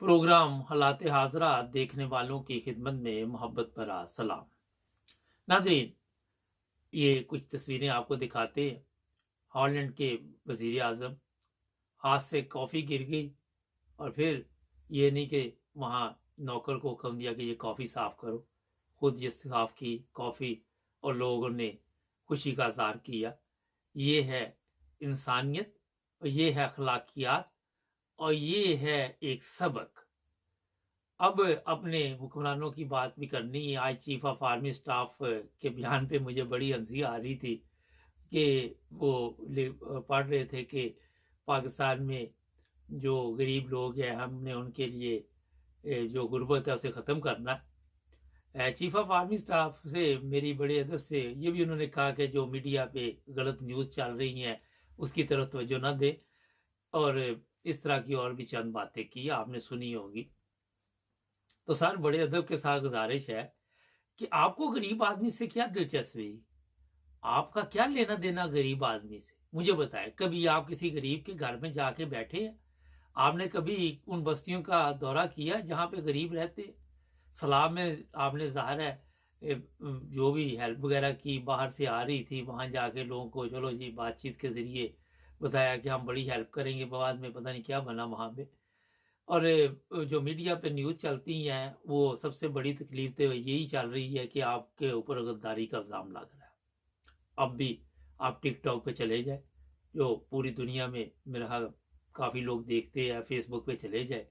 Programme हालात हाजरा देखने वालों की खिदमत में मोहब्बत भरा सलाम। नाज़रीन, ये कुछ तस्वीरें आपको दिखाते हैं। हॉलैंड के वजीर आजम हाथ से कॉफ़ी गिर गई और फिर ये नहीं कि वहाँ नौकर को हुक्म दिया कि ये कॉफ़ी साफ करो, खुद ये साफ की कॉफ़ी और लोगों ने खुशी का इज़हार किया। ये है इंसानियत और ये है अखलाकियात और ये है एक सबक। अब अपने हुक्मरानों की बात भी करनी है। आज चीफ ऑफ आर्मी स्टाफ के बयान पे मुझे बड़ी हंसी आ रही थी कि वो पढ़ रहे थे कि पाकिस्तान में जो गरीब लोग हैं हमने उनके लिए जो गुर्बत है उसे ख़त्म करना है। चीफ ऑफ आर्मी स्टाफ से मेरी बड़े अदब से ये भी उन्होंने कहा कि जो मीडिया पे गलत न्यूज़ चल रही हैं उसकी तरफ तवज्जो न दे, और इस तरह की और भी चंद बातें की आपने सुनी होंगी। तो सर, बड़े अदब के साथ गुजारिश है कि आपको गरीब आदमी से क्या दिलचस्पी, आपका क्या लेना देना गरीब आदमी से, मुझे बताएं। कभी आप किसी गरीब के घर में जाके बैठे हैं? आपने कभी उन बस्तियों का दौरा किया जहां पे गरीब रहते? सलाम में आपने ज़ाहिर है जो भी हेल्प वगैरह की बाहर से आ रही थी, वहां जाके लोगों को चलो जी बातचीत के जरिए बताया कि हम बड़ी हेल्प करेंगे, बाद में पता नहीं क्या बना वहां पे। और जो मीडिया पे न्यूज़ चलती हैं वो सबसे बड़ी तकलीफ तो यही चल रही है कि आपके ऊपर गद्दारी का इल्ज़ाम लग रहा है। अब भी आप टिकटॉक पे चले जाए, जो पूरी दुनिया में मेरा ख्याल काफ़ी लोग देखते हैं, फेसबुक पे चले जाए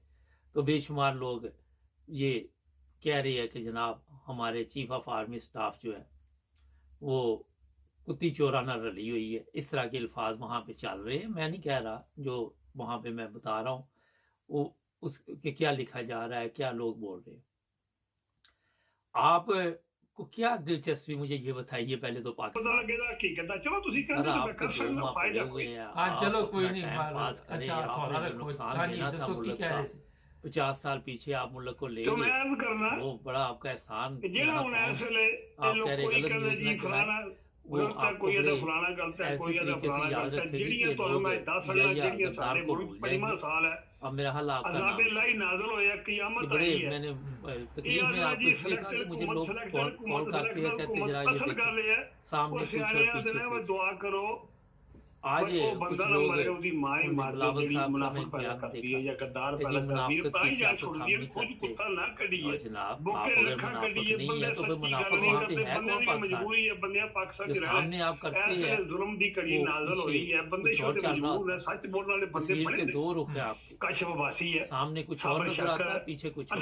तो बेशुमार लोग ये कह रहे हैं कि जनाब हमारे चीफ ऑफ आर्मी स्टाफ जो है वो कुत्ती चोराना रली हुई है। इस तरह के अल्फाज वहाँ पे चल रहे हैं। मैं नहीं कह रहा, जो वहाँ पे मैं बता रहा हूँ वो उसके क्या लिखा जा रहा है, क्या लोग बोल रहे हैं। आप को क्या दिलचस्पी, मुझे ये बताइए पहले तो पाकिस्तान। चलो तुसी कहंदे तो मैं कर सकना, फायदा कोई हाँ चलो कोई नहीं, पास करें। आपने जो नुकसान देना था मुल्क का 50 साल पीछे आप मुल्क को ले गए, वो बड़ा आपका एहसान। आप कह रहे गलत न्यूज़ ना चलाएं, वो आपको बड़े ऐसे तरीके से याद रखेगी कि लोग गद्दार को भूल जाएंगे। अब मेरा हाल आपका नाम ये बड़े मैंने तकलीफ में आपको इसलिए कहा कि मुझे लोग कॉल करते हैं, कहते जरा ये देखो सामने कुछ और पीछे कुछ। आज कुछ लोग बिलावल साहब का मैं बयान देखा कि जी मुनाफिकत की सियासत हम नहीं करते। और जनाब आप अगर मुनाफिक नहीं है तो फिर मुनाफिक वहाँ पे है कौन? पाकिस्तान जो सामने आप करते हैं वो पीछे कुछ और चल रहा होता है। तस्वीर के दो रुख है आपके, सामने कुछ और नजर आता है, पीछे कुछ और।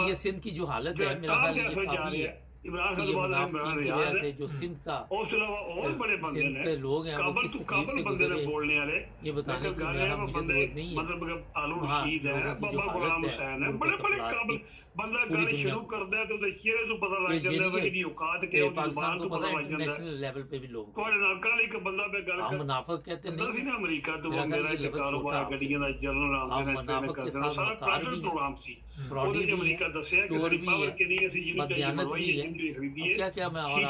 ये सिंध की जो हालत है मेरा ख्याल ये काफी है। ये मुनाफिकीन की वजह से जो सिंध का सिंध के लोग हैं वो किस तकलीफ से गुजरे ये बताने की मेरा मुझे जरूरत नहीं है। वहाँ लोगों की जो हालत है पूरी दुनिया में पाकिस्तान को पता है इंटरनेशनल लेवल पे भी लोग हम मुनाफिक कहते नहीं, मेरा ख्याल ये लफ्ज़ छोटा हम मुनाफिक के साथ मकार भी है, फ्रॉडी भी है, चोर भी है, बदयानत भी है। क्या क्या मैं और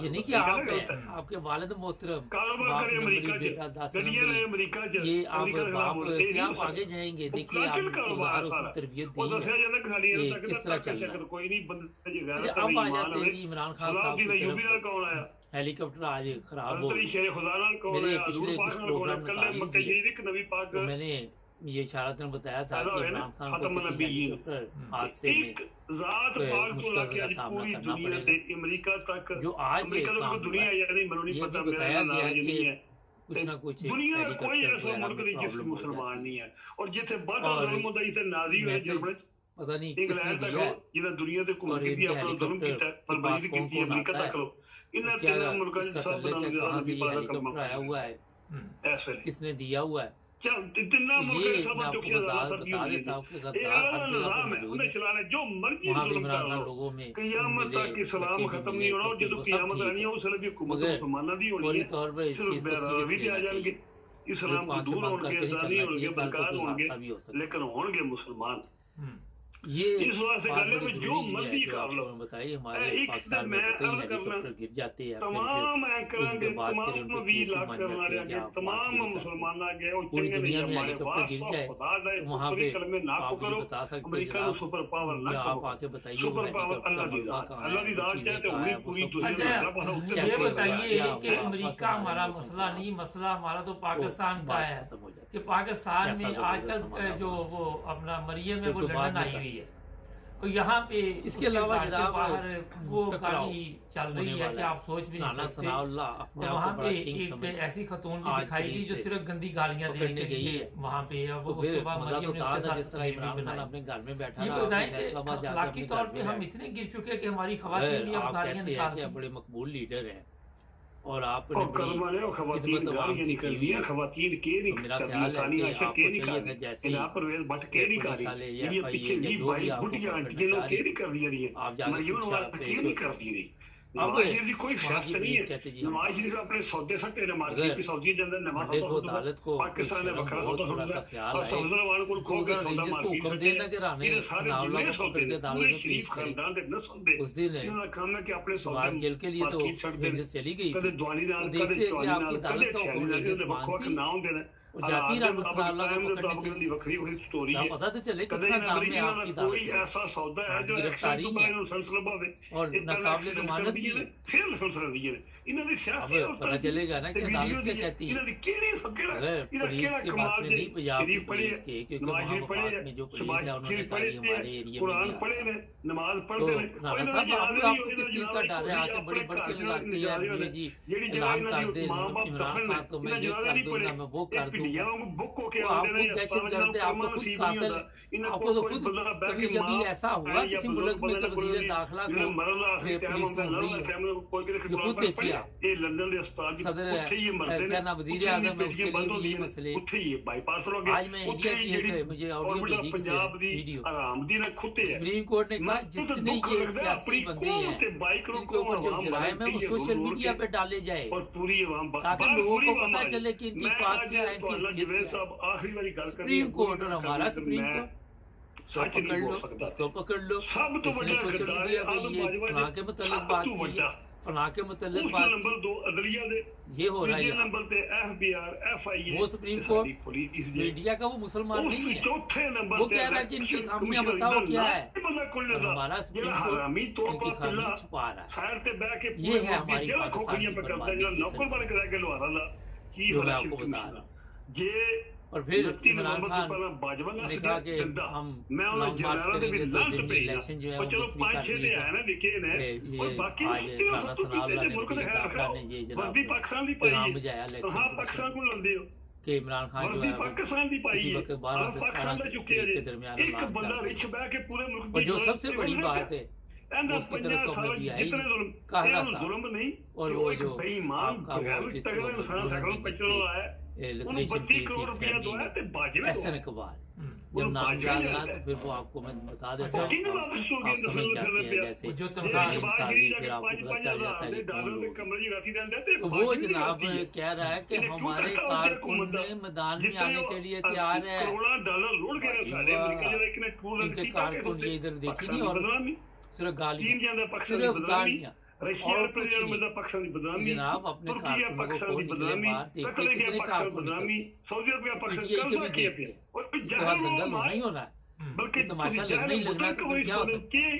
ये नहीं कि आपके वालिद मोहतरम ये आप आप आगे जाएंगे, देखिए आपको तरबियत दी है किस तरह चल रहा है। अब आ जाते हैं इमरान खान साहब की तरफ। हेलीकॉप्टर आज खराब हो मेरे पिछले कुछ प्रोग्राम तो मैंने ये इशारतन बताया था कि इमरान खान को किसी हेलीकॉप्टर हादसे में मुश्किल का सामना करना पड़ेगा। जो आज काम हुआ है ये भी बताया गया कि कुछ ना कुछ पता नहीं किसने दिया है और इनके हेलीकॉप्टर के पास कौन कौन आता है, क्या इसका तल्लुक है, कहाँ से ये हेलीकॉप्टर आया हुआ है, किसने दिया हुआ है। ये मैं आपको बता देता हूँ कि गद्दार हर जगह पर मौजूद है। वहाँ भी इमरान खान लोगों में मिले, बच्चे भी मिले, वो सब ठीक है, मगर फौरी तौर पर इस चीज़ को सीरियस लेना चाहिए। जो आंखें बंद करके नहीं चलना चाहिए, कल को कोई हादसा भी हो सकता है। ये इस वास्ते बात गल है बड़ी कि जो जरूरी है मर्जी जो कर आप लो। लोगों ने बताई। हमारे एक पाकिस्तान में मैं तो कई अर्ज करना हेलीकॉप्टर गिर जाते हैं, फिर तमाम फिर एंकरां उसके के बाद फिर तमाम उनके 20 केस लाख बन करने जाते वाले हैं कि के आप बात तमाम भी नहीं कर सकते। मुसलमान आ गए और पूरी चंगे दुनिया नहीं में हमारे हेलीकॉप्टर गिर वास्ता जाए खुदा दे तो वहाँ कुफरी पे कलमे ना आप मुझे करो। बता सकते हैं अमेरिका जनाब, सुपर पावर ना मुझे आप करो। आके बताइए वो सुपर पावर हेलीकॉप्टर अल्लाह का दी मलबा जात, कहाँ अल्लाह है, दी वो जात चीजें चाहे तो कहाँ उड़ी है, वो पूरी सब दुनिया कुछ में अच्छा, रब है उत्ते ये कैसे बदल होगा, बताइए क्या कि होगा, अमेरिका बस हमारा हमारे मसला मौसम नहीं, मसला हमारा तो तो पाकिस्तान का बात है खत्म हो जाती कि है। पाकिस्तान ऐसा में जबरदस्त आजकल हमारा जो मौसम वो अपना मरियम है वो क्योंकि बाद लंदन में आई कर हुई है सकते और यहाँ पे इसके उसके अलावा घर के जनाब बाहर वो टकराव गाड़ी चल होने रही है कि वाला आप सोच भी नहीं नाना सकते। सनाउल्लाह अपने और आप वहाँ को पे बड़ा किंग एक समझ ऐसी खतून भी आज दिखाई दी पुलिस जो से सिर्फ गंदी गालियां दे पकड़ने के गई लिए है। वहाँ पे अब तो उसके फिर बाद मजा तो मरियम ने था उसके ना साथ जिस तरह तस्वीर भी इमरान खान बनाई। अपने घर में बैठा ये रहा, बताएं अपने कि फैसलाबाद जाके अखलाकी अपने तौर घर पे में हम बैठ इतने गिर चुके हैं कि हमारी गए। खवातीन भी अब आप गालियां कहते हैं कि निकालती आप बड़े मकबूल लीडर हैं और और आपने बड़ी कदम वाले और खवातीन खिदमत अवाम गालियां की निकल की दी हुई हैं, है। खवातीन के तो नहीं मेरा कर दी, ख्याल है सानी कि आशा के आपको नहीं चाहिए कर था दी, जैसे ही इन्हें परवेज भट्ट के नहीं कर पुलिस दी, वाले या ये FIA पीछे या भी जो भी भाई आपको बुढ़िया पकड़ना आंटियों चाह के रही नहीं कर दी रही है, आप जाके मरियम कुछ वाला आप के पेश नहीं हो कर दी रही। अब नवाज शरीफ की कोई वहाँ की सियासत नहीं पुलिस है। कहते जी हम नवाज शरीफ अपने सौदे सट्टे ने मार्केट अगर की सब्जी के अंदर नवा बड़े सौदा को सौदा अदालत को पाकिस्तान ने शर्म बकरा हो, सौदा थोड़ा सौदा सा ख्याल और आए समुद्र वालों को तो खो के उधर सौदा रेंजर्स को मार्केट हुक्म सट्टे देना कि राने ये सारे सनाउल्लाह जितने को पकड़ सौदे के ने अदालत पूरे में शरीफ पेश करें। खानदान के न सौदे उस दिन इन्होंने काम है कि अपने शहबाज सौदे गिल के लिए तो मार्केट सट देने रेंजर्स चली गई कदे थी, दवानी तो नाल देखते कदे हैं कि चौनी आपकी नाल अदालत कदे का छैनी हुक्म नाल रेंजर्स इहदे वक् वक् मानती नाम देने और जाती आदम राना सनाउल्लाह टाइम को दे पकड़ने मुताबिक के दी वखरी वखरी स्टोरी क्या है। पता तो चले कदे कितना इन्हां नाम है अमरीका आपकी दा कोई अदालत में। ऐसा सौदा है हाँ, जो गिरफ्तारी एक्सीडेंट तो है पहले लाइसेंस लभावे और एक पहले नाकाबिले एक्सीडेंट जमानत कर भी दिए है। ने फिर लाइसेंस कर दिए ने इन्हां दी अब सियासी पता चलेगा ना कि अदालत क्या कहती है। इन्हां दी केड़ी केड़ा अगर इन्हां पुलिस केड़ा के पास कमाल में दे नहीं पंजाब की शरीफ पढ़े पुलिस के, क्योंकि नवाज वहाँ शरीफ वफाक पढ़े में जो पुलिस शहबाज है उन्होंने शरीफ कहा पढ़े ये हमारे एरिया में कुरान नहीं पढ़े आता। ने नमाज तो पढ़ते ने राणा साहब आपको किस चीज का डर है? आके बड़ी बढ़ के लगाती है मुझे जी ऐलान कर दे इमरान खान तो मैं ये कर दूंगा, मैं वो कर दूंगा। तो आपको दहशत गर्द है, आपको खुद कातिल है। आपको तो खुद कभी कभी ऐसा हुआ किसी मुल्क में कि वजीर दाखिला को पुलिस को हुई है, ये खुद देखिए आप। सदर क्या ना वजीर आजम है, उसके लिए भी यही मसले। आज मैं इंडिया की एक मुझे ऑडियो भेजी किसी वीडियो, सुप्रीम कोर्ट ने कहा जितने ये सियासी बंदे हैं इनके ऊपर जो जुर्म है वो सोशल मीडिया पे डाले जाए ताकि लोगों को पता चले कि इनकी बात क्या है, इनकी हैसियत क्या है। सुप्रीम कोर्ट और हमारा सुप्रीम कोर्ट इसको पकड़ लो, इसको पकड़ लो, इसने सोशल मीडिया पे ये फलां के मुतल्लिक बात की है, फलां के मुतल्लिक बात नंबर 2 अदलिया दे ये हो रहा है तीसरे यहाँ। नंबर पे एफबीआर एफआईए वो सुप्रीम कोर्ट मीडिया का वो मुसलमान नहीं है, चौथे नंबर वो कह रहा है कि इनकी खामियां बताओ क्या है, और हमारा सुप्रीम हरामी कोर्ट तौर इनकी पर खामियां छुपा रहा है। साइड पे बैठ के ये है हमारी जेला पाकिस्तान खोखड़ियां की पे करता बर्बादी है की नौकर बन के रह के लुहारा दा चीफ जो मैं इलेक्शन आपको बता रहा कमिश्नर ये और फिर 29 इमरान नवंबर खान को पहला बाजवा ने से कहा कि जिंदा हम मैं उन्हें लॉन्ग मार्च जनरल दे भी करेंगे तो लांत जिमनी भेजा इलेक्शन जो है और वो चलो मुलतवी 5-6 कर दे दिए आए ना विके ने ये और बाकी आज जितने हो राना सब सनाउल्लाह ने मुल्क वजीर ने दाखिला ने ये वर्दी जनाब पाकिस्तान दी पैगाम पाई बजाया तो इलेक्शन हाँ कमीशन पाकिस्तान को लंदे हो कि इमरान खान जो वर्दी है वो पाकिस्तान दी पाई इसी है वक्त 12 आप से पाकिस्तान 17 दे चुके हैं के दरमियान एक ऐलान बंदा कर रिच बैठ के पूरे मुल्क और जो सबसे बड़ी बात है एंड उसकी तरफ पंजाब तो सारा हमें भी आई जितने जुल्म कहरा साहब जुल्म नहीं और वो जो बेईमान आपका वो बगैर जिसको तगड़ा इंसान सकल पचड़ो आया ਉਹਨੂੰ लिटरेशन 32 करोड़ रुपया दो ਤੇ ਬਾਜਵੇ एहसन इकबाल जब नाम याद रहा तो फिर वो आपको मैं बता देता हूँ, किन वापस हो गए आप समझ जाते हैं जैसे जो तमसाज साजी फिर आपको पता चल जाता है कि कौन डॉलर लोग ਦੇ हैं। ਕਮਰੇ ਜੀ ਰਾਤੀ ਰਹਿੰਦੇ ਤੇ तो वो जनाब कह रहा है कि हमारे कारकुन ने मैदान में आने के लिए तैयार है। करोड़ों डॉलर लुट गए सारे अमेरिका जो एक ने कूल इनके कारकुन ये इधर देखी नहीं और सिर्फ चीन गालियां, ਜਾਂਦਾ ਪਾਕਿਸਤਾਨ सिर्फ गालियां रशिया और ने कुछ प्रेसिडेंट नहीं। में पाकिस्तान की बदनामी जनाब अपने तुर्की या कारकुनों को पाकिस्तान की खोल निकले बदनामी बाहर, देखते कतरे के कितने पाकिस्तान कारकुन बदनामी सऊदी अरब या पाकिस्तान पीटीआई के कर्जा भी किया देखते पे हैं। और इस तरह दंगल होना ही होना है, बल्कि ये तमाशा लगना ही लगना है, तो फिर क्या हो सकता है।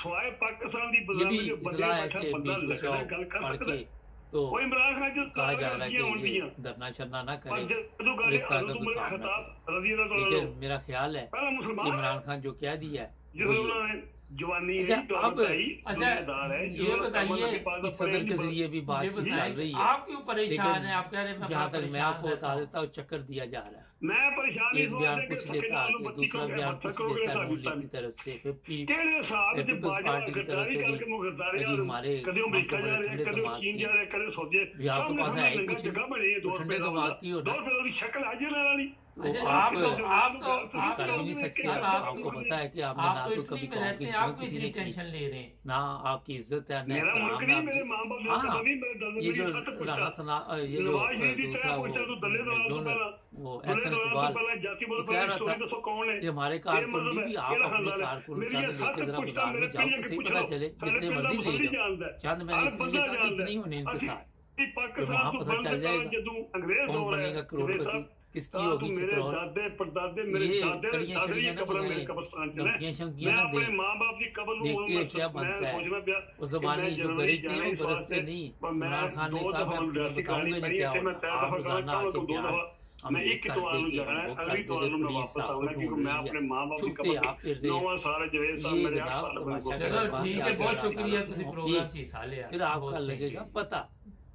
स्वाय पाकिस्तान की ये बदनामी भी जो बंदे इतला है बैठा कि बंदा बीच लगना बचाओ गल कर पढ़ सकता के है तो वो इमरान खान जो कहा जा रहा है कि होनी ये है दरना शरना ना पर करे जदों और गाली इस तरह का हजरत कोई उमर काम ना खताब करे। रजी अल्लाह तआला लेकिन मेरा ख्याल है पहला कि मुसलमान इमरान खान जो कह दिया है जो वो ये उन्होंने जवानी अच्छा, है तो अब- बताई अच्छा, जिम्मेदार है ये बताइए कुछ सदर के जरिए भी ये बातचीत चल बताएं, रही है, आप क्यों परेशान लेकिन हैं? आप कह रहे हैं मैं जहाँ बड़ा तक मैं आपको परेशान बता रहता देता हूँ चक्कर दिया जा रहा है। मैं परेशान एक बयान कुछ देता है कि दूसरा बयान कुछ देता है नून लीग की तरफ से, फिर केड़े साहब ते पीपल्स बाजवा पार्टी की तरफ गद्दारी से करके भी मुगद्दारी अभी हमारे कदे अमेरिका जा रहे हैं ठंडे कदे दिमाग चीन की जा रहे हैं कदे सऊदी भी आपके पास है ही कुछ जगह बनी है तो 2 ठंडे रुपए दिमाग की होना $2 की शक्ल आज ना वाली अजय, आप आप तो कुछ कर भी नहीं सकते। आप आपको पता है कि आपने ना आप तो तो इटली कभी में रहते हैं, कॉम्पिटिशन आपको किसी इतनी ने की, टेंशन ले रहे हैं। ना आपकी इज्जत है, ना मेरा मुल्क एहतराम नहीं, है मेरे आपकी। माँ बाप ने हाँ, कहा नहीं, मेरे दादा ये मेरी जो सत राना पूछा सना ये जो नवाज शरीफ की दूसरा तरह वो पूछा तो दले दौरान तो मैकडोनल्ड, पहला वो दले एहसन दौरान इकबाल, तो पहला जाति वो बोल कह पहला रहा स्टोरी था दसो कौन है कि हमारे ये कारकुन मतलब ने है भी आप केड़ा अपने खानदान है कारकुन मेरी चंद ये लेके सत जरा पूछता बाजार मेरे में जाओ पीढ़ी तो के सही पूछ पता लो चले, सारे जितने पिंड मर्जी ले बदली जाओ। जानदा है चंद मैंने हर इसलिए बंदा कहा कि जानदा इतने ही होने इनके है साथ, कि तो पाकिस्तान वहां तू पता बंद चल कर जाएगा जदू अंग्रेज कौन दौर है बनेगा करोड़पति, किसकी तू होगी मेरे चित्रोल। दादे परदादे मेरे ये दादे कड़ियां दादे शड़ियां की ना कब्र मेरे बुलाएं, कब्रिस्तान च धमकियां मैं शमकियां ना अपने दें, माँ बाप की कब्र में देखते हैं क्या मैं बनता है। सोचना पिया वो कि जमाने मैं जो जनवरी गरीब थे जाना वो इस बरसते वास्ते नहीं। पर मैं इमरान खान ने दो कहा दफा मैं मैं तुम्हें यूनिवर्सिटी बताऊंगा करानी नहीं पड़ी क्या है मैं होगा, तय आप दफा रोजाना करना आके तो दो बयान दफा हम मैं ये एक कर इतवार देंगे, जाना वो है कर अगली इतवार देंगे, मैं पुलिस वापस आपको आऊंगा क्योंकि ढूंढ मैं रही है, अपने माँ बाप की छुपते कब्र आप फिर रहे 9 साल जवेद साहब ये मेरे 8 जनाब साल तमाशा बंद कर चलो बात ठीक क्या है, कर बहुत रहा शुक्रिया था, तुसी ये प्रोग्राम से हिस्सा लिया। फिर आपका बहुत लगेगा thank you। पता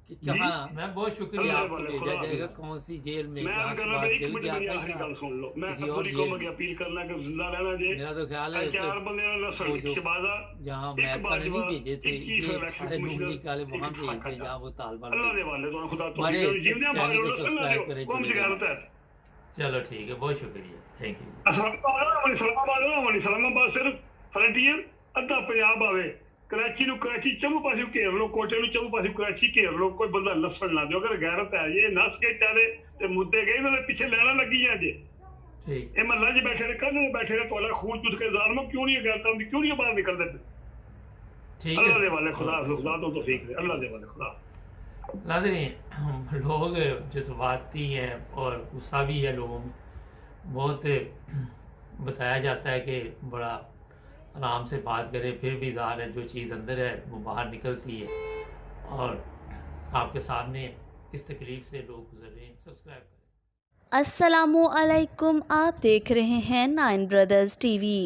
कि जी कहाँ मैं बहुत कि शुक्रिया अल्लाह आपको वाले भेजा खुदा जाएगा, हाफिज कौन सी जेल में, मैं जहाँ अर्ज से करना बात एक दिल मिनट के मेरी आता आखिरी है गल सुन लो मैं किसी और पूरी जेल कौम में। अगे अपील करना कि जिंदा रहना जे मेरा तो ख्याल है चार बंदे ने वो नस्ल जो शहबाजा जहाँ एक अमेरिका ने नहीं बाजवा भेजे थे 21 ये इलेक्शन सारे कमिश्नर नूनी काले वहां एक भेज थे फाका जहाँ वो तालिबान अल्लाह भेजे। दे वाले तो खुदा तो हमारे जीवदे चैनल भाग को लो सुन सब्सक्राइब दियो करें, कौम जुड़े जगारत रहें। है चलो ठीक है, बहुत शुक्रिया, थैंक यू। इस्लामाबाद सिर्फ फ्रंटियर अद्धा पंजाब आवे कराची ਨੂੰ कराची ਚੰਮੂ ਪਾਸੇ ਘੇਰ ਲੋ ਕੋਟੇ ਨੂੰ ਚੰਮੂ ਪਾਸੇ कराची ਘੇਰ ਲੋ ਕੋਈ ਬੰਦਾ ਲੱਸਣ ਨਾ ਦਿਓ ਅਗਰ ਗੈਰਤ ਹੈ ਇਹ ਨਸ ਕੇ ਚਾਲੇ ਤੇ ਮੁੱਦੇ ਗਏ ਇਹਨਾਂ ਦੇ ਪਿੱਛੇ ਲੈਣਾ ਲੱਗੀ ਜਾਂਦੇ ठीक ਇਹ ਮਹੱਲਾ 'ਚ ਬੈਠੇ ਨੇ ਕੱਲ ਬੈਠੇ ਨੇ ਤੁਹਾਡਾ ਖੂਨ ਚੁੱਸ ਕੇ ਜ਼ਾਲਮ ਕਿਉਂ ਨਹੀਂ ਗੈਰਤਾਂ ਦੀ ਕਿਉਂ ਨਹੀਂ ਬਾਹਰ ਨਿਕਲਦੇ ठीक अल्लाह दे है वाले खुदा खुदा तो तौफीक दे अल्लाह दे वाले खुदा नाज़रीन, लोग जज्बाती हैं और गुस्सा भी है लोगों में। बहुत बताया जाता है कि बड़ा आराम से बात करें, फिर भी ज़ाहिर है जो चीज़ अंदर है वो बाहर निकलती है और आपके सामने इस तकलीफ़ से लोग गुजर रहे हैं। सब्सक्राइब करें। अस्सलामुअलैकुम, आप देख रहे हैं 9 ब्रदर्स टीवी।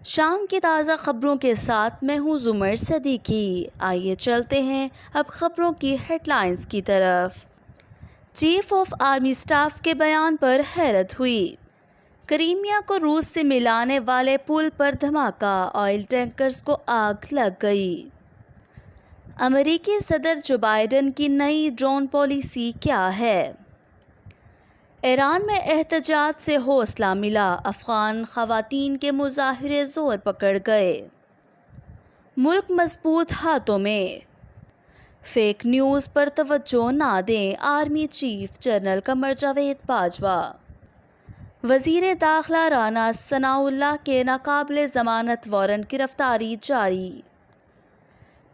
शाम की ताज़ा ख़बरों के साथ मैं हूँ ज़ुमर सदीकी। आइए चलते हैं अब ख़बरों की हेडलाइंस की तरफ। चीफ ऑफ आर्मी स्टाफ के बयान पर हैरत हुई। क्रीमिया को रूस से मिलाने वाले पुल पर धमाका, ऑयल टैंकर्स को आग लग गई। अमेरिकी सदर जो बाइडन की नई ड्रोन पॉलिसी क्या है? ईरान में एहतजाज से हौसला मिला, अफ़गान ख़वातीन के मुज़ाहिरे ज़ोर पकड़ गए। मुल्क मज़बूत हाथों में, फेक न्यूज़ पर तवज्जो ना दें, army chief general Qamar Javed Bajwa. वज़ीर दाखिला राना सनाउल्लाह के नाकाबिले ज़मानत वारंट गिरफ्तारी जारी।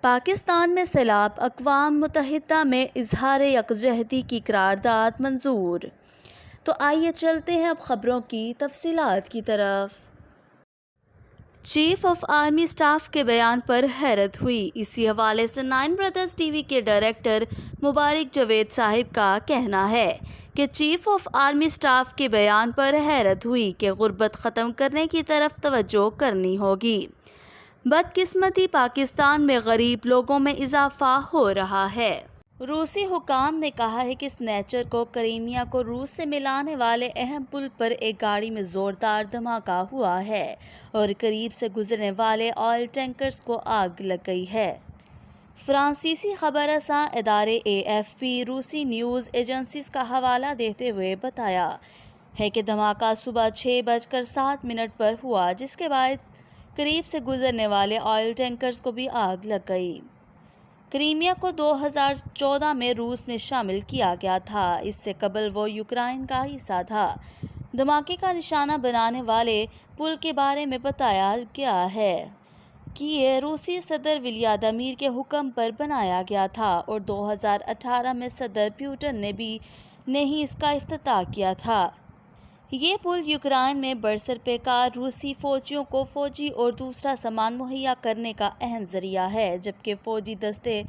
पाकिस्तान में सैलाब, अक़वाम मुत्तहिदा में इजहार यकजहती की करारदाद मंजूर। तो आइए चलते हैं अब ख़बरों की तफसीलात की तरफ। चीफ ऑफ आर्मी स्टाफ के बयान पर हैरत हुई। इसी हवाले से 9 ब्रदर्स टीवी के डायरेक्टर मुबारक जावेद साहिब का कहना है कि चीफ ऑफ आर्मी स्टाफ के बयान पर हैरत हुई कि गुर्बत ख़त्म करने की तरफ तवज्जो करनी होगी। बदकिस्मती पाकिस्तान में गरीब लोगों में इजाफा हो रहा है। रूसी हुकाम ने कहा है कि स्नैचर को क्रीमिया को रूस से मिलाने वाले अहम पुल पर एक गाड़ी में ज़ोरदार धमाका हुआ है और करीब से गुजरने वाले ऑयल टैंकर्स को आग लग गई है। फ्रांसीसी खबर रसां इदारे AFP रूसी न्यूज़ एजेंसीज का हवाला देते हुए बताया है कि धमाका सुबह 6:07 पर हुआ, जिसके बाद करीब से गुजरने वाले ऑयल टैंकर्स को भी आग लग गई। क्रीमिया को 2014 में रूस में शामिल किया गया था। इससे कबल वो यूक्रेन का हिस्सा था। धमाके का निशाना बनाने वाले पुल के बारे में बताया गया है कि ये रूसी सदर व्लादिमीर के हुक्म पर बनाया गया था और 2018 में सदर पुतिन ने ही इसका इफ्तिताह किया था। ये पुल यूक्रेन में बरसरपेकार रूसी फौजियों को फौजी और दूसरा सामान मुहैया करने का अहम ज़रिया है, जबकि फ़ौजी दस्ते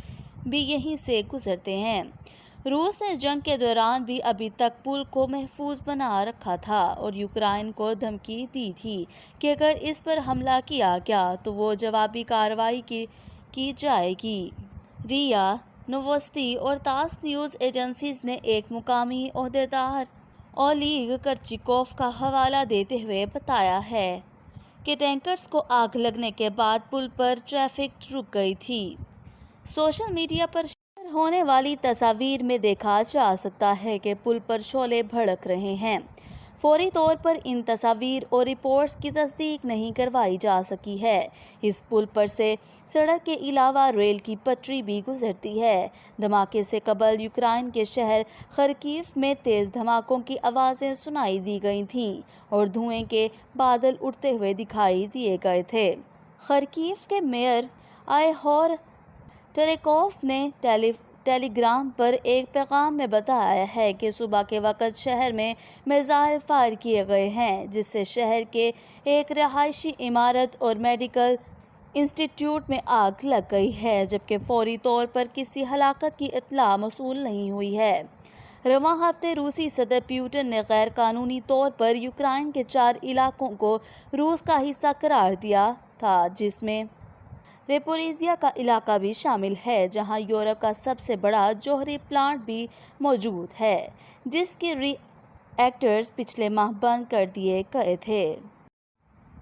भी यहीं से गुजरते हैं। रूस ने जंग के दौरान भी अभी तक पुल को महफूज बना रखा था और यूक्रेन को धमकी दी थी कि अगर इस पर हमला किया गया तो वो जवाबी कार्रवाई की जाएगी। रिया, नोवोस्ती और तास न्यूज़ एजेंसीज ने एक मुकामी ओहदेदार ओलीग कर्चिकोव का हवाला देते हुए बताया है कि टैंकर्स को आग लगने के बाद पुल पर ट्रैफिक रुक गई थी। सोशल मीडिया पर शेयर ہونے والی تصاویر میں دیکھا جا سکتا ہے کہ پل پر شعلے بھڑک رہے ہیں۔ فوری طور پر ان تصاویر اور رپورٹس کی تصدیق نہیں کروائی جا سکی ہے۔ اس پل پر سے سڑک کے علاوہ ریل کی پٹری بھی گزرتی ہے۔ دھماکے سے قبل یوکرائن کے شہر خرکیف میں تیز دھماکوں کی آوازیں سنائی دی گئی تھیں اور دھوئیں کے بادل اٹھتے ہوئے دکھائی دیے گئے تھے۔ خرکیف کے میئر آئیہور ٹیریکوف نے ٹیلی گرام پر ایک پیغام میں بتایا ہے کہ صبح کے وقت شہر میں میزائل فائر کیے گئے ہیں، جس سے شہر کے ایک رہائشی عمارت اور میڈیکل انسٹیٹیوٹ میں آگ لگ گئی ہے، جبکہ فوری طور پر کسی ہلاکت کی اطلاع موصول نہیں ہوئی ہے۔ رواں ہفتے روسی صدر پیوٹن نے غیر قانونی طور پر یوکرائن کے 4 علاقوں کو روس کا حصہ قرار دیا تھا، جس میں ریپوریزیا کا علاقہ بھی شامل ہے، جہاں یورپ کا سب سے بڑا جوہری پلانٹ بھی موجود ہے، جس کے ری ایکٹرز پچھلے ماہ بند کر دیے گئے تھے۔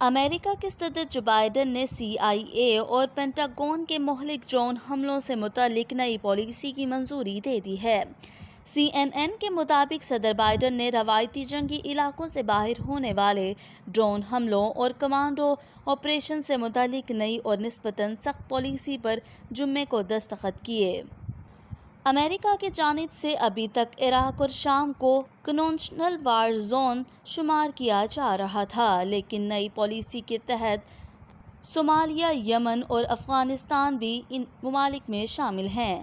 امریکہ کے صدر جو بائیڈن نے CIA اور پینٹاگون کے مہلک ڈرون حملوں سے متعلق نئی پالیسی کی منظوری دے دی ہے۔ CNN کے مطابق صدر بائیڈن نے روایتی جنگی علاقوں سے باہر ہونے والے ڈرون حملوں اور کمانڈو آپریشن سے متعلق نئی اور نسبتاً سخت پالیسی پر جمعے کو دستخط کیے۔ امریکہ کی جانب سے ابھی تک عراق اور شام کو کنونشنل وار زون شمار کیا جا رہا تھا، لیکن نئی پالیسی کے تحت صومالیہ، یمن اور افغانستان بھی ان ممالک میں شامل ہیں،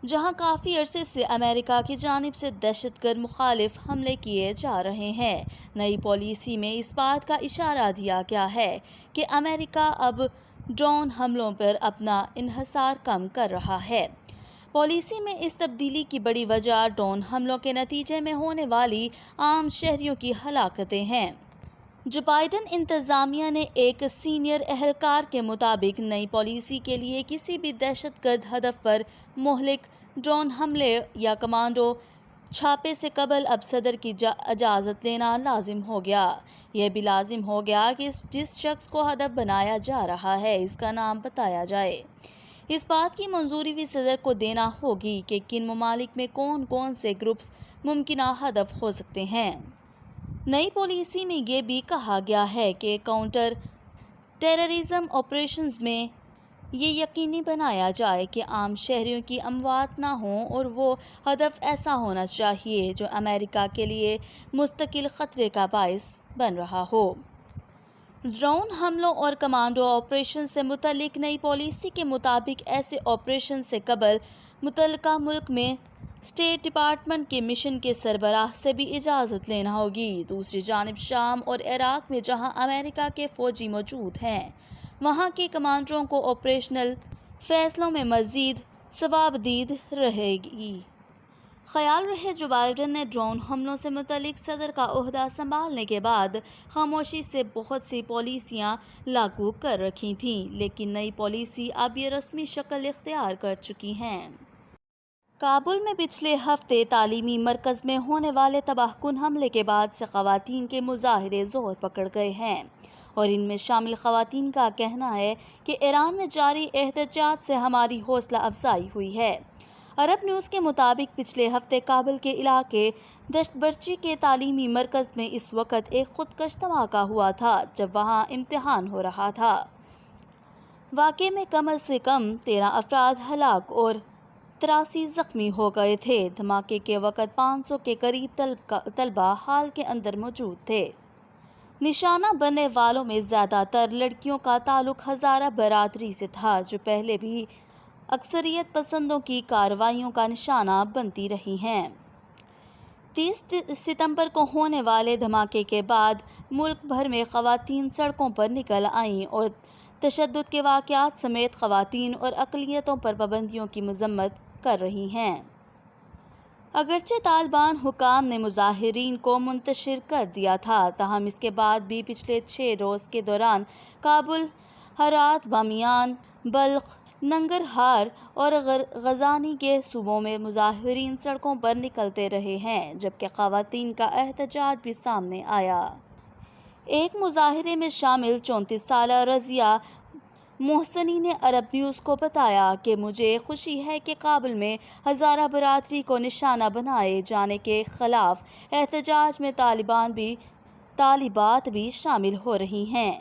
جہاں کافی عرصے سے امریکہ کی جانب سے دہشت گرد مخالف حملے کیے جا رہے ہیں۔ نئی پالیسی میں اس بات کا اشارہ دیا گیا ہے کہ امریکہ اب ڈرون حملوں پر اپنا انحصار کم کر رہا ہے۔ پالیسی میں اس تبدیلی کی بڑی وجہ ڈرون حملوں کے نتیجے میں ہونے والی عام شہریوں کی ہلاکتیں ہیں۔ جو بائیڈن انتظامیہ نے ایک سینئر اہلکار کے مطابق نئی پالیسی کے لیے کسی بھی دہشت گرد ہدف پر مہلک ڈرون حملے یا کمانڈو چھاپے سے قبل اب صدر کی اجازت لینا لازم ہو گیا۔ یہ بھی لازم ہو گیا کہ جس شخص کو ہدف بنایا جا رہا ہے اس کا نام بتایا جائے۔ اس بات کی منظوری بھی صدر کو دینا ہوگی کہ کن ممالک میں کون کون سے گروپس ممکنہ ہدف ہو سکتے ہیں۔ نئی پالیسی میں یہ بھی کہا گیا ہے کہ کاؤنٹر ٹیررزم آپریشنز میں یہ یقینی بنایا جائے کہ عام شہریوں کی اموات نہ ہوں اور وہ ہدف ایسا ہونا چاہیے جو امریکہ کے لیے مستقل خطرے کا باعث بن رہا ہو۔ ڈرون حملوں اور کمانڈو آپریشن سے متعلق نئی پالیسی کے مطابق ایسے آپریشن سے قبل متعلقہ ملک میں اسٹیٹ ڈپارٹمنٹ کے مشن کے سربراہ سے بھی اجازت لینا ہوگی۔ دوسری جانب شام اور عراق میں جہاں امریکہ کے فوجی موجود ہیں، وہاں کے کمانڈروں کو آپریشنل فیصلوں میں مزید صوابدید رہے گی۔ خیال رہے جو بائیڈن نے ڈرون حملوں سے متعلق صدر کا عہدہ سنبھالنے کے بعد خاموشی سے بہت سی پالیسیاں لاگو کر رکھی تھیں، لیکن نئی پالیسی اب یہ رسمی شکل اختیار کر چکی ہیں۔ کابل میں پچھلے ہفتے تعلیمی مرکز میں ہونے والے تباہ کن حملے کے بعد سے خواتین کے مظاہرے زور پکڑ گئے ہیں، اور ان میں شامل خواتین کا کہنا ہے کہ ایران میں جاری احتجاج سے ہماری حوصلہ افزائی ہوئی ہے۔ عرب نیوز کے مطابق پچھلے ہفتے کابل کے علاقے دشت برچی کے تعلیمی مرکز میں اس وقت ایک خودکش دھماکہ ہوا تھا جب وہاں امتحان ہو رہا تھا۔ واقعے میں کم سے کم 13 افراد ہلاک اور 83 زخمی ہو گئے تھے۔ دھماکے کے وقت 500 کے قریب طلبہ ہال کے اندر موجود تھے۔ نشانہ بننے والوں میں زیادہ تر لڑکیوں کا تعلق ہزارہ برادری سے تھا، جو پہلے بھی اکثریت پسندوں کی کارروائیوں کا نشانہ بنتی رہی ہیں۔ 30 ستمبر کو ہونے والے دھماکے کے بعد ملک بھر میں خواتین سڑکوں پر نکل آئیں اور تشدد کے واقعات سمیت خواتین اور اقلیتوں پر پابندیوں کی مذمت کر رہی ہیں۔ اگرچہ طالبان حکام نے مظاہرین کو منتشر کر دیا تھا، تاہم اس کے بعد بھی پچھلے 6 روز کے دوران کابل، ہرات، بامیان، بلخ، ننگرہار اور غزنی کے صوبوں میں مظاہرین سڑکوں پر نکلتے رہے ہیں، جبکہ خواتین کا احتجاج بھی سامنے آیا۔ ایک مظاہرے میں شامل 34 سالہ رضیہ محسنی نے عرب نیوز کو بتایا کہ مجھے خوشی ہے کہ کابل میں ہزارہ برادری کو نشانہ بنائے جانے کے خلاف احتجاج میں طالبات بھی شامل ہو رہی ہیں۔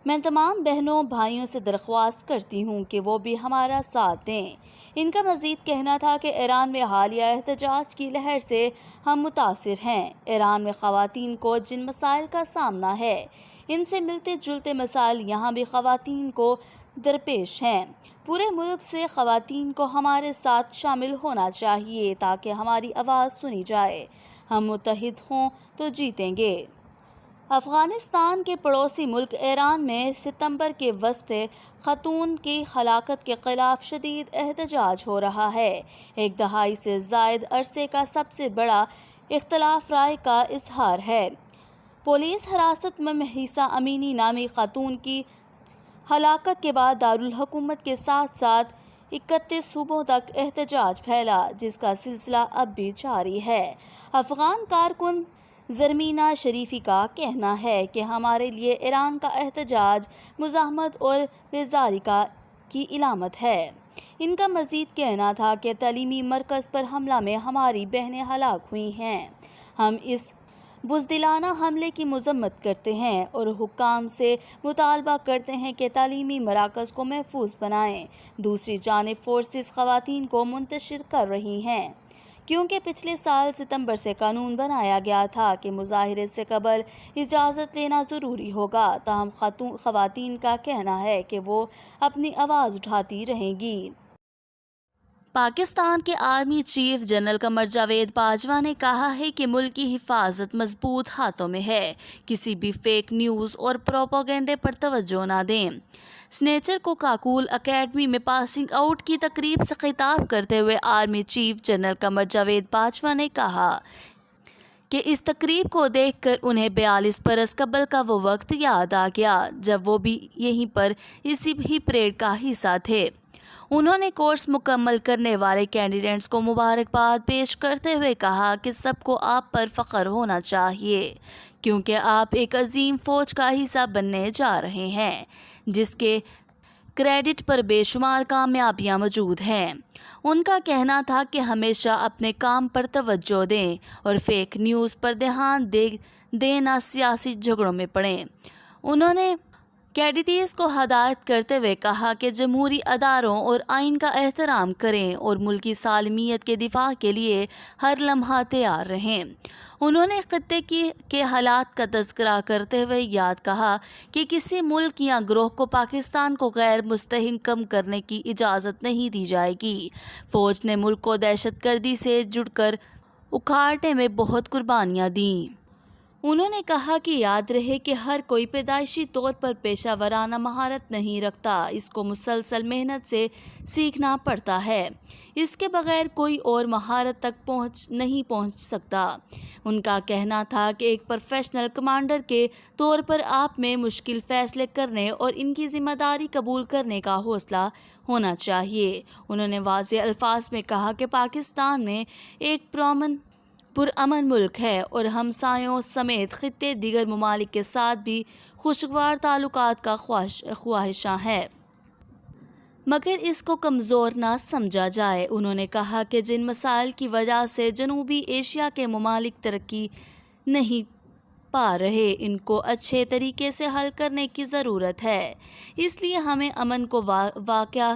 میں تمام بہنوں بھائیوں سے درخواست کرتی ہوں کہ وہ بھی ہمارا ساتھ دیں۔ ان کا مزید کہنا تھا کہ ایران میں حالیہ احتجاج کی لہر سے ہم متاثر ہیں۔ ایران میں خواتین کو جن مسائل کا سامنا ہے، ان سے ملتے جلتے مسائل یہاں بھی خواتین کو درپیش ہیں۔ پورے ملک سے خواتین کو ہمارے ساتھ شامل ہونا چاہیے تاکہ ہماری آواز سنی جائے۔ ہم متحد ہوں تو جیتیں گے۔ افغانستان کے پڑوسی ملک ایران میں ستمبر کے وسط خاتون کی ہلاکت کے خلاف شدید احتجاج ہو رہا ہے۔ ایک دہائی سے زائد عرصے کا سب سے بڑا اختلاف رائے کا اظہار ہے۔ پولیس حراست میں مہیسہ امینی نامی خاتون کی ہلاکت کے بعد دارالحکومت کے ساتھ ساتھ 31 صوبوں تک احتجاج پھیلا، جس کا سلسلہ اب بھی جاری ہے۔ افغان کارکن زرمینہ شریفی کا کہنا ہے کہ ہمارے لیے ایران کا احتجاج مزاحمت اور بیزاری کی علامت ہے۔ ان کا مزید کہنا تھا کہ تعلیمی مرکز پر حملہ میں ہماری بہنیں ہلاک ہوئی ہیں۔ ہم اس بزدلانہ حملے کی مذمت کرتے ہیں اور حکام سے مطالبہ کرتے ہیں کہ تعلیمی مراکز کو محفوظ بنائیں۔ دوسری جانب فورسز خواتین کو منتشر کر رہی ہیں، کیونکہ پچھلے سال ستمبر سے قانون بنایا گیا تھا کہ مظاہرے سے قبل اجازت لینا ضروری ہوگا۔ تاہم خواتین کا کہنا ہے کہ وہ اپنی آواز اٹھاتی رہیں گی۔ پاکستان کے army chief general Qamar Javed Bajwa نے کہا ہے کہ ملک کی حفاظت مضبوط ہاتھوں میں ہے، کسی بھی فیک نیوز اور پروپیگنڈے پر توجہ نہ دیں۔ سنیچر کو کاکول اکیڈمی میں پاسنگ آؤٹ کی تقریب سے خطاب کرتے ہوئے army chief general Qamar Javed Bajwa نے کہا کہ اس تقریب کو دیکھ کر انہیں 42 برس قبل کا وہ وقت یاد آ گیا جب وہ بھی یہیں پر اسی ہی پریڈ کا حصہ تھے۔ انہوں نے کورس مکمل کرنے والے کینڈیڈیٹس کو مبارکباد پیش کرتے ہوئے کہا کہ سب کو آپ پر فخر ہونا چاہیے، کیونکہ آپ ایک عظیم فوج کا حصہ بننے جا رہے ہیں جس کے کریڈٹ پر بے شمار کامیابیاں موجود ہیں۔ ان کا کہنا تھا کہ ہمیشہ اپنے کام پر توجہ دیں اور فیک نیوز پر دھیان دیں، نہ سیاسی جھگڑوں میں پڑیں۔ انہوں نے کیڈیٹس کو ہدایت کرتے ہوئے کہا کہ جمہوری اداروں اور آئین کا احترام کریں اور ملکی سالمیت کے دفاع کے لیے ہر لمحہ تیار رہیں۔ انہوں نے خطے کے حالات کا تذکرہ کرتے ہوئے یاد کہا کہ کسی ملک یا گروہ کو پاکستان کو غیر مستحکم کرنے کی اجازت نہیں دی جائے گی۔ فوج نے ملک کو دہشت گردی سے جڑ کر اکھاڑنے میں بہت قربانیاں دیں۔ انہوں نے کہا کہ یاد رہے کہ ہر کوئی پیدائشی طور پر پیشہ ورانہ مہارت نہیں رکھتا، اس کو مسلسل محنت سے سیکھنا پڑتا ہے، اس کے بغیر کوئی اور مہارت تک نہیں پہنچ سکتا۔ ان کا کہنا تھا کہ ایک پروفیشنل کمانڈر کے طور پر آپ میں مشکل فیصلے کرنے اور ان کی ذمہ داری قبول کرنے کا حوصلہ ہونا چاہیے۔ انہوں نے واضح الفاظ میں کہا کہ پاکستان میں ایک پرامن ملک ہے اور ہمسایوں سمیت خطے دیگر ممالک کے ساتھ بھی خوشگوار تعلقات کا خواہشاں ہے، مگر اس کو کمزور نہ سمجھا جائے۔ انہوں نے کہا کہ جن مسائل کی وجہ سے جنوبی ایشیا کے ممالک ترقی نہیں پا رہے، ان کو اچھے طریقے سے حل کرنے کی ضرورت ہے، اس لیے ہمیں امن کو واقعہ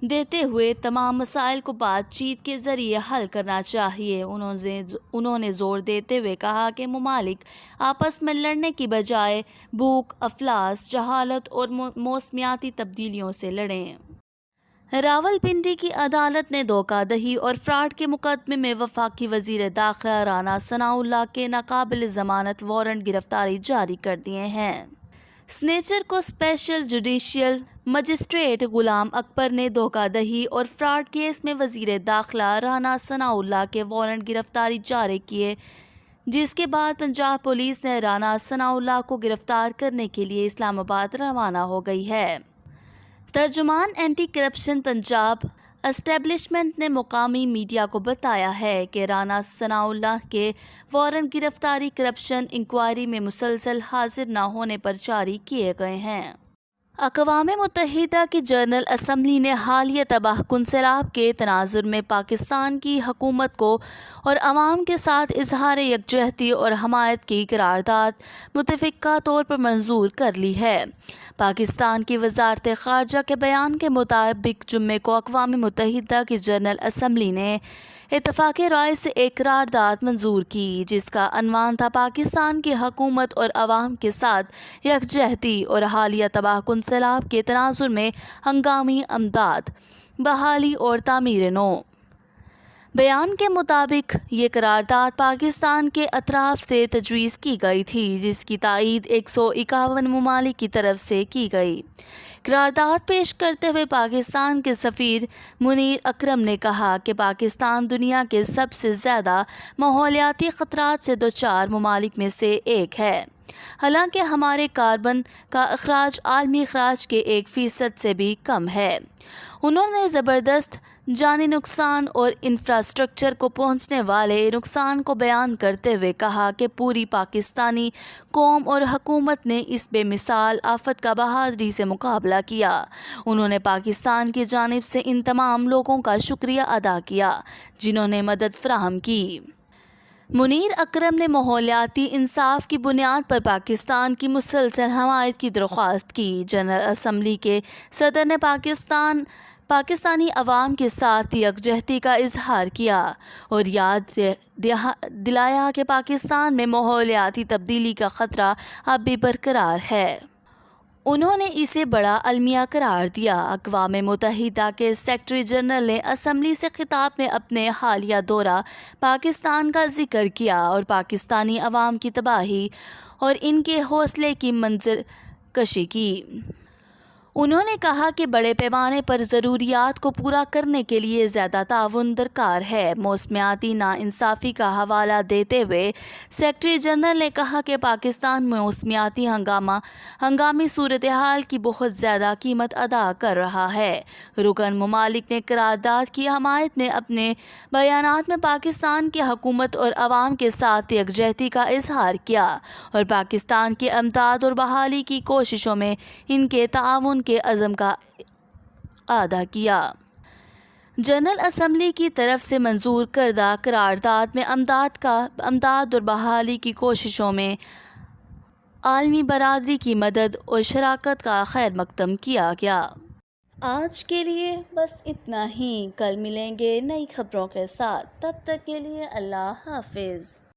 دیتے ہوئے تمام مسائل کو بات چیت کے ذریعے حل کرنا چاہیے۔ انہوں نے زور دیتے ہوئے کہا کہ ممالک آپس میں لڑنے کی بجائے بھوک، افلاس، جہالت اور موسمیاتی تبدیلیوں سے لڑیں۔ راولپنڈی کی عدالت نے دھوکہ دہی اور فراڈ کے مقدمے میں وفاقی وزیر داخلہ رانا ثناءاللہ کے ناقابل ضمانت وارنٹ گرفتاری جاری کر دیے ہیں۔ سنیچر کو اسپیشل جوڈیشل مجسٹریٹ غلام اکبر نے دھوکہ دہی اور فراڈ کیس میں وزیر داخلہ رانا ثناءاللہ کے وارنٹ گرفتاری جاری کیے، جس کے بعد پنجاب پولیس نے رانا ثناءاللہ کو گرفتار کرنے کے لیے اسلام آباد روانہ ہو گئی ہے۔ ترجمان اینٹی کرپشن پنجاب اسٹیبلشمنٹ نے مقامی میڈیا کو بتایا ہے کہ رانا ثناءاللہ کے وارنٹ گرفتاری کرپشن انکوائری میں مسلسل حاضر نہ ہونے پر جاری کیے گئے ہیں۔ اقوام متحدہ کی جنرل اسمبلی نے حالیہ تباہ کن سیلاب کے تناظر میں پاکستان کی حکومت کو اور عوام کے ساتھ اظہار یکجہتی اور حمایت کی قرارداد متفقہ طور پر منظور کر لی ہے۔ پاکستان کی وزارت خارجہ کے بیان کے مطابق جمعے کو اقوام متحدہ کی جنرل اسمبلی نے اتفاقی رائے سے ایک قرارداد منظور کی، جس کا عنوان تھا پاکستان کی حکومت اور عوام کے ساتھ یکجہتی اور حالیہ تباہ کن سیلاب کے تناظر میں ہنگامی امداد، بحالی اور تعمیر نو۔ بیان کے مطابق یہ قرارداد پاکستان کے اطراف سے تجویز کی گئی تھی، جس کی تائید 151 ممالک کی طرف سے کی گئی۔ قرارداد پیش کرتے ہوئے پاکستان کے سفیر منیر اکرم نے کہا کہ پاکستان دنیا کے سب سے زیادہ ماحولیاتی خطرات سے دوچار ممالک میں سے ایک ہے، حالانکہ ہمارے کاربن کا اخراج عالمی اخراج کے 1% سے بھی کم ہے۔ انہوں نے زبردست جانی نقصان اور انفراسٹرکچر کو پہنچنے والے نقصان کو بیان کرتے ہوئے کہا کہ پوری پاکستانی قوم اور حکومت نے اس بے مثال آفت کا بہادری سے مقابلہ کیا۔ انہوں نے پاکستان کی جانب سے ان تمام لوگوں کا شکریہ ادا کیا جنہوں نے مدد فراہم کی۔ منیر اکرم نے ماحولیاتی انصاف کی بنیاد پر پاکستان کی مسلسل حمایت کی درخواست کی۔ جنرل اسمبلی کے صدر نے پاکستانی عوام کے ساتھ یکجہتی کا اظہار کیا اور یاد دلایا کہ پاکستان میں ماحولیاتی تبدیلی کا خطرہ اب بھی برقرار ہے۔ انہوں نے اسے بڑا المیہ قرار دیا۔ اقوام متحدہ کے سیکرٹری جنرل نے اسمبلی سے خطاب میں اپنے حالیہ دورہ پاکستان کا ذکر کیا اور پاکستانی عوام کی تباہی اور ان کے حوصلے کی منظر کشی کی۔ انہوں نے کہا کہ بڑے پیمانے پر ضروریات کو پورا کرنے کے لیے زیادہ تعاون درکار ہے۔ موسمیاتی ناانصافی کا حوالہ دیتے ہوئے سیکرٹری جنرل نے کہا کہ پاکستان موسمیاتی ہنگامی صورتحال کی بہت زیادہ قیمت ادا کر رہا ہے۔ رکن ممالک نے قرارداد کی حمایت میں اپنے بیانات میں پاکستان کی حکومت اور عوام کے ساتھ یکجہتی کا اظہار کیا اور پاکستان کی امداد اور بحالی کی کوششوں میں ان کے تعاون کے عزم کا اعادہ کیا۔ جنرل اسمبلی کی طرف سے منظور کردہ قرارداد میں امداد اور بحالی کی کوششوں میں عالمی برادری کی مدد اور شراکت کا خیر مقدم کیا گیا۔ آج کے لیے بس اتنا ہی، کل ملیں گے نئی خبروں کے ساتھ، تب تک کے لیے اللہ حافظ۔